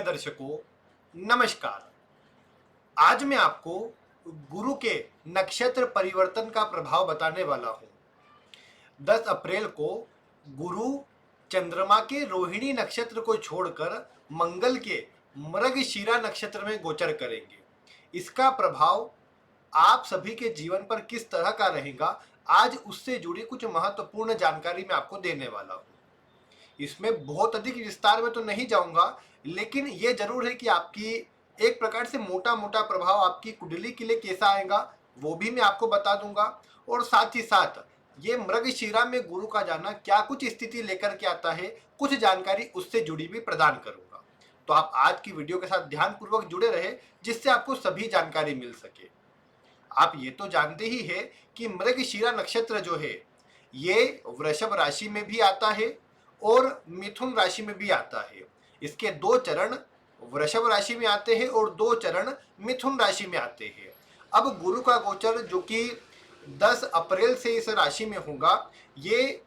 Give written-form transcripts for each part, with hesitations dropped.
दर्शकों, नमस्कार। आज मैं आपको गुरु के नक्षत्र परिवर्तन का प्रभाव बताने वाला हूं। 10 अप्रैल को गुरु चंद्रमा के रोहिणी नक्षत्र को छोड़कर मंगल के मृगशिरा नक्षत्र में गोचर करेंगे। इसका प्रभाव आप सभी के जीवन पर किस तरह का रहेगा, आज उससे जुड़ी कुछ महत्वपूर्ण जानकारी मैं आपको देने वाला हूं। इसमें बहुत अधिक विस्तार में तो नहीं जाऊंगा, लेकिन ये जरूर है कि आपकी एक प्रकार से मोटा मोटा प्रभाव आपकी कुंडली के लिए कैसा आएगा वो भी मैं आपको बता दूंगा। और साथ ही साथ ये मृगशिरा में गुरु का जाना क्या कुछ स्थिति लेकर के आता है, कुछ जानकारी उससे जुड़ी भी प्रदान करूंगा। तो आप आज की वीडियो के साथ ध्यानपूर्वक जुड़े रहे, जिससे आपको सभी जानकारी मिल सके। आप ये तो जानते ही है कि मृगशिरा नक्षत्र जो है ये वृषभ राशि में भी आता है और मिथुन राशि में भी आता है। इसके दो चरण वृषभ राशि में आते हैं और दो चरण मिथुन राशि में आते हैं। अब गुरु का गोचर जो कि 10 अप्रैल से इस राशि में होगा, ये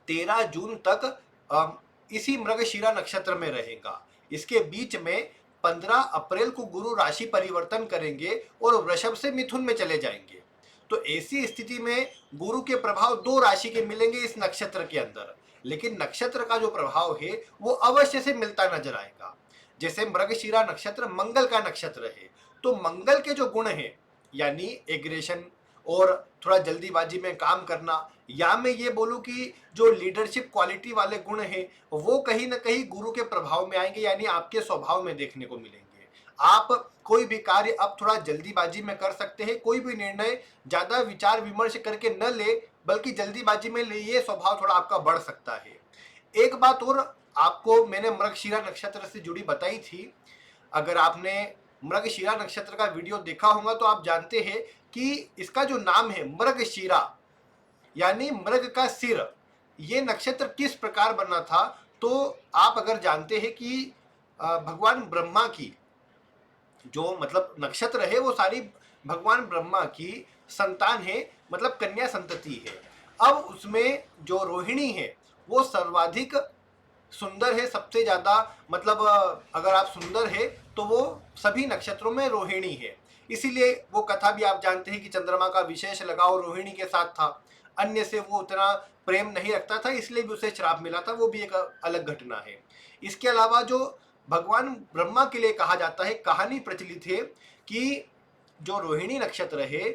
13 जून तक इसी मृगशिरा नक्षत्र में रहेगा। इसके बीच में 15 अप्रैल को गुरु राशि परिवर्तन करेंगे और वृषभ से मिथुन में चले जाएंगे। तो ऐसी स्थिति में गुरु के प्रभाव दो राशि के मिलेंगे इस नक्षत्र के अंदर, लेकिन नक्षत्र का जो प्रभाव है वो अवश्य से मिलता नजर आएगा। जैसे मृगशिरा नक्षत्र मंगल का नक्षत्र है, तो मंगल के जो गुण है यानी एग्रेशन और थोड़ा जल्दीबाजी में काम करना, या मैं ये बोलूं कि जो लीडरशिप क्वालिटी वाले गुण हैं वो कहीं ना कहीं गुरु के प्रभाव में आएंगे, यानी आपके स्वभाव में देखने को मिलेंगे। आप कोई भी कार्य अब थोड़ा जल्दीबाजी में कर सकते हैं, कोई भी निर्णय ज्यादा विचार विमर्श करके न ले बल्कि जल्दीबाजी में ले, ये स्वभाव थोड़ा आपका बढ़ सकता है। एक बात और आपको मैंने मृगशिरा नक्षत्र से जुड़ी बताई थी। अगर आपने मृगशिरा नक्षत्र का वीडियो देखा होगा तो आप जानते हैं कि इसका जो नाम है मृगशिरा यानी मृग का सिर, ये नक्षत्र किस प्रकार बना था, तो आप अगर जानते हैं कि भगवान ब्रह्मा की जो मतलब नक्षत्र है वो सारी भगवान ब्रह्मा की संतान है, मतलब कन्या संतति है। अब उसमें जो रोहिणी है वो सर्वाधिक सुंदर है, सबसे ज्यादा मतलब अगर आप सुंदर है तो वो सभी नक्षत्रों में रोहिणी है। इसीलिए वो कथा भी आप जानते हैं कि चंद्रमा का विशेष लगाव रोहिणी के साथ था, अन्य से वो उतना प्रेम नहीं रखता था, इसलिए भी उसे श्राप मिला था, वो भी एक अलग घटना है। इसके अलावा जो भगवान ब्रह्मा के लिए कहा जाता है, कहानी प्रचलित है कि जो रोहिणी नक्षत्र है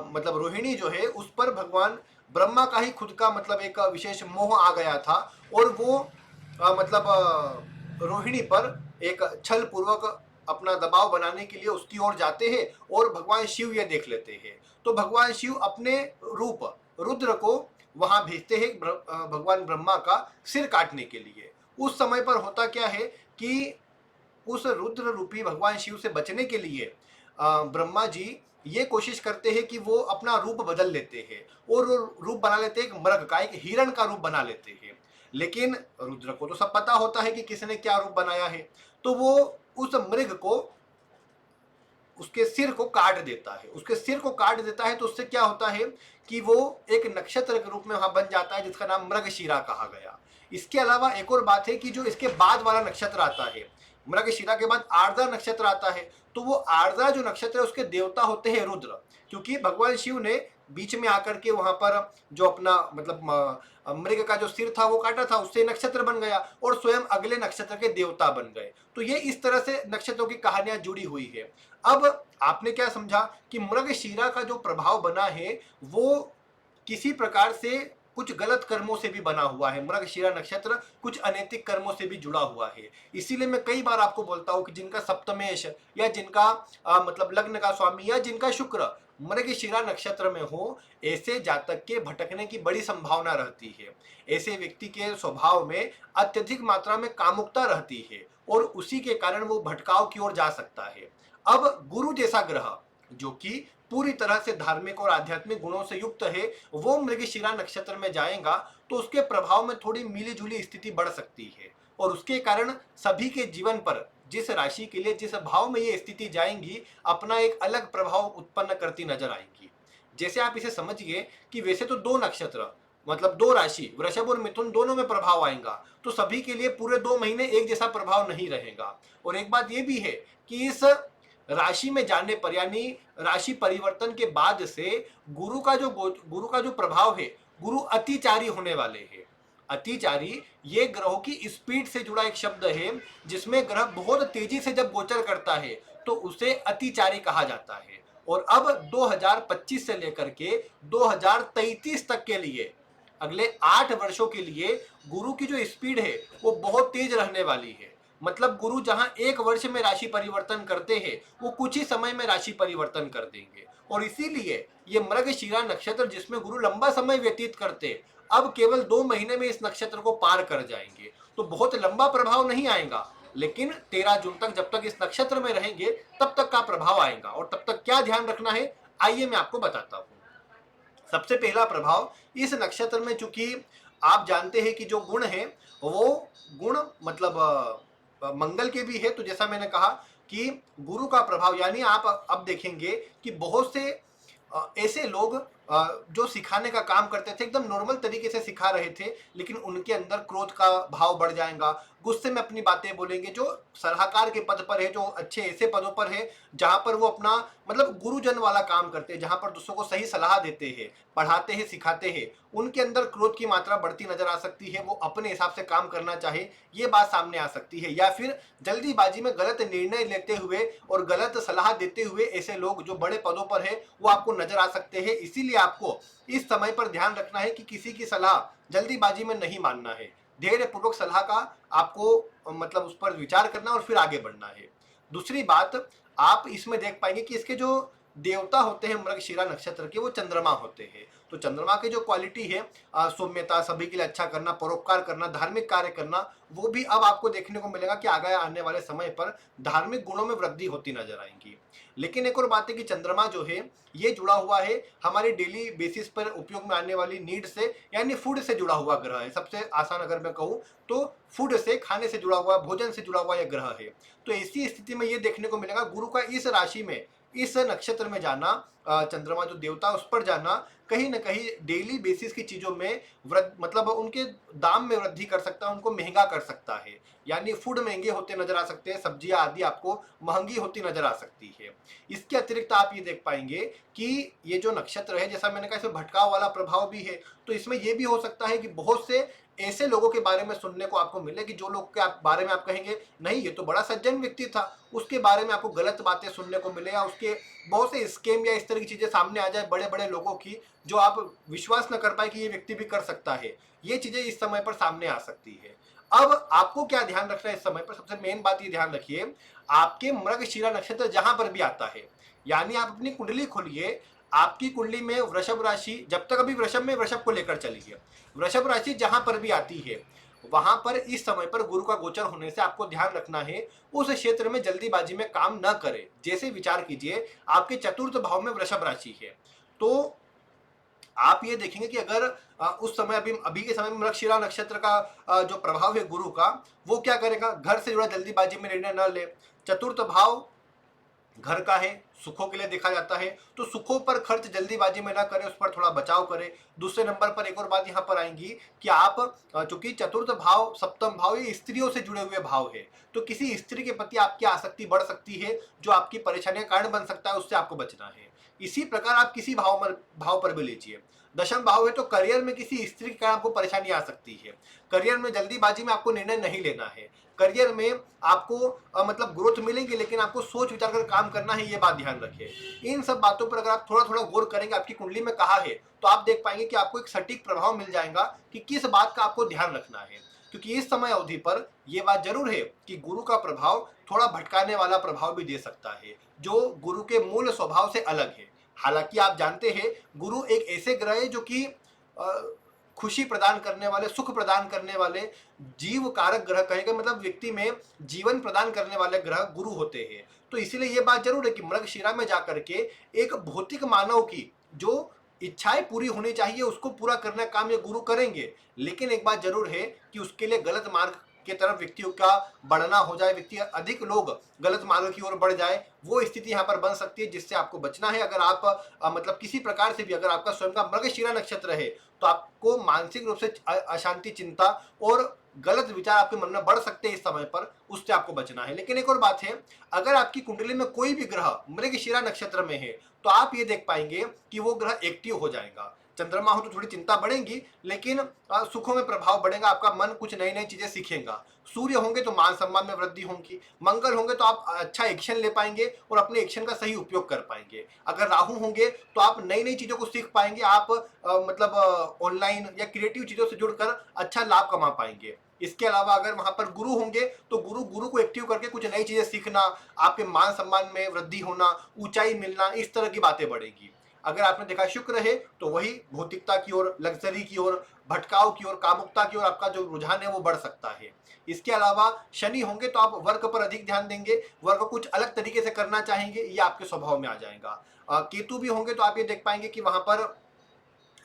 मतलब रोहिणी जो है उस पर भगवान ब्रह्मा का ही खुद का मतलब एक विशेष मोह आ गया था और वो रोहिणी पर एक छल पूर्वक अपना दबाव बनाने के लिए उसकी ओर जाते हैं और भगवान शिव ये देख लेते हैं। तो भगवान शिव अपने रूप रुद्र को वहां भेजते हैं भगवान ब्रह्मा का सिर काटने के लिए। उस समय पर होता क्या है कि उस रुद्र रूपी भगवान शिव से बचने के लिए ब्रह्मा जी ये कोशिश करते हैं कि वो अपना रूप बदल लेते हैं और रूप बना लेते हैं एक मृग का, एक हिरण का रूप बना लेते हैं। लेकिन रुद्र को तो सब पता होता है कि किसने क्या रूप बनाया है, तो वो उस मृग को उसके सिर को काट देता है। उसके सिर को काट देता है तो उससे क्या होता है कि वो एक नक्षत्र के रूप में वहां बन जाता है, जिसका नाम मृगशिरा कहा गया। इसके अलावा एक और बात है कि जो इसके बाद वाला नक्षत्र आता है, मृगशिरा के बाद आर्द्रा नक्षत्र आता है, तो वो आर्द्रा जो नक्षत्र है उसके देवता होते हैं रुद्र, क्योंकि भगवान शिव ने बीच में आकर के वहां पर जो अपना मतलब मृग का जो सिर था वो काटा था, उससे नक्षत्र बन गया और स्वयं अगले नक्षत्र के देवता बन गए। तो ये इस तरह से नक्षत्रों की कहानियां जुड़ी हुई है। अब आपने क्या समझा कि मृगशिरा का जो प्रभाव बना है वो किसी प्रकार से कुछ गलत कर्मों से भी बना हुआ है। मृगशिरा नक्षत्र कुछ अनैतिक कर्मों से भी जुड़ा हुआ है। इसीलिए मैं कई बार आपको बोलता हूं कि जिनका सप्तमेश या जिनका मतलब लग्न का स्वामी या जिनका शुक्र मृगशिरा नक्षत्र में हो, ऐसे जातक के भटकने की बड़ी संभावना रहती है। ऐसे व्यक्ति के स्वभाव में अत्यधिक मात्रा में कामुकता रहती है और उसी के कारण वो भटकाव की ओर जा सकता है। अब गुरु जैसा ग्रह जो कि पूरी तरह से धार्मिक और आध्यात्मिक गुणों से युक्त है, वो मृगशिरा नक्षत्र में जाएगा तो उसके प्रभाव में थोड़ी मिली जुली स्थिति बढ़ सकती है और उसके कारण सभी के जीवन पर जिस राशि के लिए जिस भाव में ये स्थिति जाएंगी अपना एक अलग प्रभाव उत्पन्न करती नजर आएंगी। जैसे आप इसे समझिए कि वैसे तो दो नक्षत्र मतलब दो राशि वृषभ और मिथुन दोनों में प्रभाव आएगा, तो सभी के लिए पूरे 2 महीने एक जैसा प्रभाव नहीं रहेगा। और एक बात यह भी है कि इस राशि में जाने पर यानी राशि परिवर्तन के बाद से गुरु का जो प्रभाव है, गुरु अतिचारी होने वाले हैं। अतिचारी ये ग्रहों की स्पीड से जुड़ा एक शब्द है, जिसमें ग्रह बहुत तेजी से जब गोचर करता है तो उसे अतिचारी कहा जाता है। और अब 2025 से लेकर के 2033 तक के लिए, अगले 8 वर्षों के लिए गुरु की जो स्पीड है वो बहुत तेज रहने वाली है। मतलब गुरु जहां 1 वर्ष में राशि परिवर्तन करते हैं, वो कुछ ही समय में राशि परिवर्तन कर देंगे। और इसीलिए ये मृगशिरा नक्षत्र जिसमें गुरु लंबा समय व्यतीत करते, अब केवल 2 महीने में इस नक्षत्र को पार कर जाएंगे। तो बहुत लंबा प्रभाव नहीं आएगा, लेकिन 13 जून तक जब तक इस नक्षत्र में रहेंगे तब तक का प्रभाव आएगा। और तब तक क्या ध्यान रखना है, आइए मैं आपको बताता हूं। सबसे पहला प्रभाव, इस नक्षत्र में चूंकि आप जानते हैं कि जो गुण है वो गुण मतलब मंगल के भी है, तो जैसा मैंने कहा कि गुरु का प्रभाव, यानी आप अब देखेंगे कि बहुत से ऐसे लोग जो सिखाने का काम करते थे, एकदम नॉर्मल तरीके से सिखा रहे थे, लेकिन उनके अंदर क्रोध का भाव बढ़ जाएगा, गुस्से में अपनी बातें बोलेंगे। जो सलाहकार के पद पर है, जो अच्छे ऐसे पदों पर है जहां पर वो अपना मतलब गुरुजन वाला काम करते हैं, जहां पर दूसरों को सही सलाह देते हैं, पढ़ाते हैं, सिखाते हैं, उनके अंदर क्रोध की मात्रा बढ़ती नजर आ सकती है। वो अपने हिसाब से काम करना चाहे, ये बात सामने आ सकती है। या फिर जल्दीबाजी में गलत निर्णय लेते हुए और गलत सलाह देते हुए ऐसे लोग जो बड़े पदों पर है वो आपको नजर आ सकते हैं। इसीलिए आपको इस समय पर ध्यान रखना है कि किसी की सलाह जल्दीबाजी में नहीं मानना है। धैर्य पूर्वक सलाह का आपको मतलब उस पर विचार करना और फिर आगे बढ़ना है। दूसरी बात, आप इसमें देख पाएंगे कि इसके जो देवता होते हैं मृगशिरा नक्षत्र के, वो चंद्रमा होते हैं। तो चंद्रमा की जो क्वालिटी है, सौम्यता, सभी के लिए अच्छा करना, परोपकार करना, धार्मिक कार्य करना, वो भी अब आपको देखने को मिलेगा कि आगे आने वाले समय पर धार्मिक गुणों में वृद्धि होती नजर आएगी। लेकिन एक और बात है कि चंद्रमा जो है ये जुड़ा हुआ है हमारी डेली बेसिस पर उपयोग में आने वाली नीड से, यानी फूड से जुड़ा हुआ ग्रह है। सबसे आसान अगर मैं कहूँ तो फूड से, खाने से जुड़ा हुआ, भोजन से जुड़ा हुआ यह ग्रह है। तो ऐसी स्थिति में ये देखने को मिलेगा गुरु का इस राशि में, इस नक्षत्र में जाना, चंद्रमा जो देवता उस पर जाना, कहीं ना कहीं डेली बेसिस की चीजों में मतलब उनके दाम में वृद्धि कर सकता है, उनको महंगा कर सकता है। यानी फूड महंगे होते नजर आ सकते हैं, सब्जियां आदि आपको महंगी होती नजर आ सकती है। इसके अतिरिक्त आप ये देख पाएंगे कि ये जो नक्षत्र है, जैसा मैंने कहा, इसमें भटकाव वाला प्रभाव भी है। तो इसमें यह भी हो सकता है कि बहुत से ऐसे लोगों के बारे में सुनने को आपको मिले कि जो लोग के बारे में आप कहेंगे नहीं ये तो बड़ा सज्जन व्यक्ति था, उसके बारे में आपको गलत बातें सुनने को मिले, या उसके बहुत से स्कैम या इस तरह की चीजें सामने आ जाए बड़े बड़े लोगों की, जो आप विश्वास न कर पाए कि ये व्यक्ति भी कर सकता है। ये चीजें इस समय पर सामने आ सकती है। अब आपको क्या ध्यान रखना है इस समय पर, सबसे मेन बात ये ध्यान रखिए, आपके मृगशिरा नक्षत्र जहां पर भी आता है, यानी आप अपनी कुंडली खोलिए, आपकी कुंडली में वृषभ राशि, जब तक अभी वृषभ में वृषभ को लेकर चलिए, वृषभ राशि जहां पर भी आती है वहां पर इस समय पर गुरु का गोचर होने से आपको ध्यान रखना है उस क्षेत्र में जल्दीबाजी में काम न करें। जैसे विचार कीजिए, आपके चतुर्थ भाव में वृषभ राशि है, तो आप ये देखेंगे कि अगर उस समय अभी के समय में मृगशिरा नक्षत्र का जो प्रभाव है गुरु का, वो क्या करेगा, घर से जुड़ा जल्दीबाजी में निर्णय न ले। चतुर्थ भाव घर का है, सुखों के लिए देखा जाता है, तो सुखों पर खर्च जल्दीबाजी में ना करें, उस पर थोड़ा बचाव करें। दूसरे नंबर पर एक और बात यहाँ पर आएंगी कि आप चूंकि चतुर्थ भाव, सप्तम भाव, ये स्त्रियों से जुड़े हुए भाव है, तो किसी स्त्री के प्रति आपकी आसक्ति बढ़ सकती है, जो आपकी परेशानी का कारण बन सकता है, उससे आपको बचना है। इसी प्रकार आप किसी भाव पर भी लीजिए, दशम भाव है तो करियर में किसी स्त्री के कारण आपको परेशानी आ सकती है। करियर में जल्दीबाजी में आपको निर्णय नहीं लेना है। करियर में आपको मतलब ग्रोथ मिलेंगी, लेकिन आपको सोच विचार कर काम करना है, ये बात ध्यान रखें। इन सब बातों पर अगर आप थोड़ा थोड़ा गौर करेंगे, आपकी कुंडली में कहा है, तो आप देख पाएंगे कि आपको एक सटीक प्रभाव मिल जाएगा कि किस बात का आपको ध्यान रखना है। क्योंकि इस समय अवधि पर यह बात जरूर है कि गुरु का प्रभाव थोड़ा भटकाने वाला प्रभाव भी दे सकता है, जो गुरु के मूल स्वभाव से अलग है। हालांकि आप जानते हैं गुरु एक ऐसे ग्रह है जो कि खुशी प्रदान करने वाले, सुख प्रदान करने वाले, जीव कारक ग्रह कहेगा, मतलब व्यक्ति में जीवन प्रदान करने वाले ग्रह गुरु होते हैं। तो इसीलिए ये बात जरूर है कि मृगशिरा में जाकर के एक भौतिक मानव की जो इच्छाएं पूरी होनी चाहिए उसको पूरा करने का काम ये गुरु करेंगे। लेकिन एक बात जरूर है कि उसके लिए गलत मार्ग की तरफ व्यक्तियों का बढ़ना हो जाए, व्यक्ति अधिक लोग गलत मार्ग की ओर बढ़ जाए, वो स्थिति यहाँ पर बन सकती है, जिससे आपको बचना है। अगर आप मतलब किसी प्रकार से भी अगर आपका स्वयं का मृगशिरा नक्षत्र है तो आपको मानसिक रूप से अशांति, चिंता और गलत विचार आपके मन में बढ़ सकते हैं इस समय पर, उससे आपको बचना है। लेकिन एक और बात है, अगर आपकी कुंडली में कोई भी ग्रह मृगशिरा नक्षत्र में है तो आप ये देख पाएंगे कि वो ग्रह एक्टिव हो जाएगा। चंद्रमा हो तो थोड़ी चिंता बढ़ेगी, लेकिन सुखों में प्रभाव बढ़ेगा, आपका मन कुछ नई नई चीजें सीखेगा। सूर्य होंगे तो मान सम्मान में वृद्धि होगी, मंगल होंगे तो आप अच्छा एक्शन ले पाएंगे और अपने एक्शन का सही उपयोग कर पाएंगे। अगर राहु होंगे तो आप नई नई चीजों को सीख पाएंगे, आप मतलब ऑनलाइन या क्रिएटिव चीजों से जुड़कर अच्छा लाभ कमा पाएंगे। इसके अलावा अगर वहां पर गुरु होंगे तो गुरु गुरु को एक्टिव करके कुछ नई चीजें सीखना, आपके मान सम्मान में वृद्धि होना, ऊंचाई मिलना, इस तरह की बातें बढ़ेगी। अगर आपने देखा शुक्र है तो वही भौतिकता की ओर, लग्जरी की ओर, भटकाव की ओर, कामुकता की ओर आपका जो रुझान है वो बढ़ सकता है। इसके अलावा शनि होंगे तो आप वर्क पर अधिक ध्यान देंगे, वर्क कुछ अलग तरीके से करना चाहेंगे, ये आपके स्वभाव में आ जाएगा। केतु भी होंगे तो आप ये देख पाएंगे कि वहां पर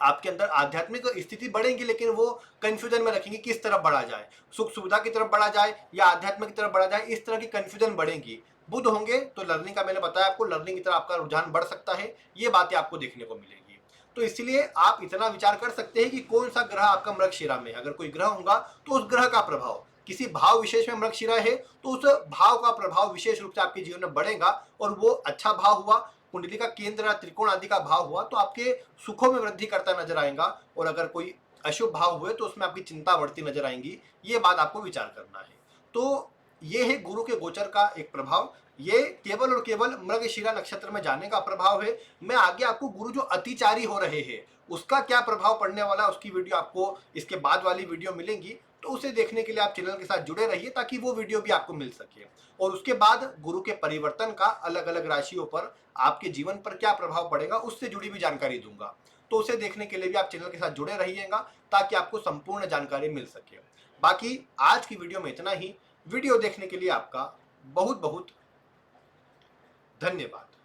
आपके अंदर आध्यात्मिक स्थिति बढ़ेगी, लेकिन वो कंफ्यूजन में रखेंगे किस तरफ बढ़ा जाए, सुख सुविधा की तरफ बढ़ा जाए या आध्यात्मिक की तरफ बढ़ा जाए, इस तरह की कंफ्यूजन बढ़ेगी। बुध होंगे तो लर्निंग का, मैंने बताया आपको, लर्निंग की तरफ आपका रुझान बढ़ सकता है, ये बातें आपको देखने को मिलेगी। तो इसलिए आप इतना विचार कर सकते हैं कि कौन सा ग्रह आपका मृगशिरा में है। अगर कोई ग्रह होगा तो उस ग्रह का प्रभाव, किसी भाव विशेष में मृगशिरा है तो उस भाव का प्रभाव विशेष रूप से आपके जीवन में बढ़ेगा, और वो अच्छा भाव हुआ, कुंडली का केंद्र त्रिकोण आदि का भाव हुआ तो आपके सुखों में वृद्धि करता नजर आएगा। और अगर कोई अशुभ भाव हुए तो उसमें आपकी चिंता बढ़ती नजर आएंगी। ये बात आपको विचार करना है। तो ये है गुरु के गोचर का एक प्रभाव, ये केवल और केवल मृगशिरा नक्षत्र में जाने का प्रभाव है। मैं आगे आपको गुरु जो अतिचारी हो रहे हैं उसका क्या प्रभाव पड़ने वाला है, उसकी वीडियो आपको इसके बाद वाली वीडियो मिलेंगी, तो उसे देखने के लिए आप चैनल के साथ जुड़े रहिए ताकि वो वीडियो भी आपको मिल सके। और उसके बाद गुरु के परिवर्तन का अलग अलग राशियों पर आपके जीवन पर क्या प्रभाव पड़ेगा उससे जुड़ी भी जानकारी दूंगा, तो उसे देखने के लिए भी आप चैनल के साथ जुड़े रहिएगा ताकि आपको संपूर्ण जानकारी मिल सके। बाकी आज की वीडियो में इतना ही। वीडियो देखने के लिए आपका बहुत बहुत धन्यवाद।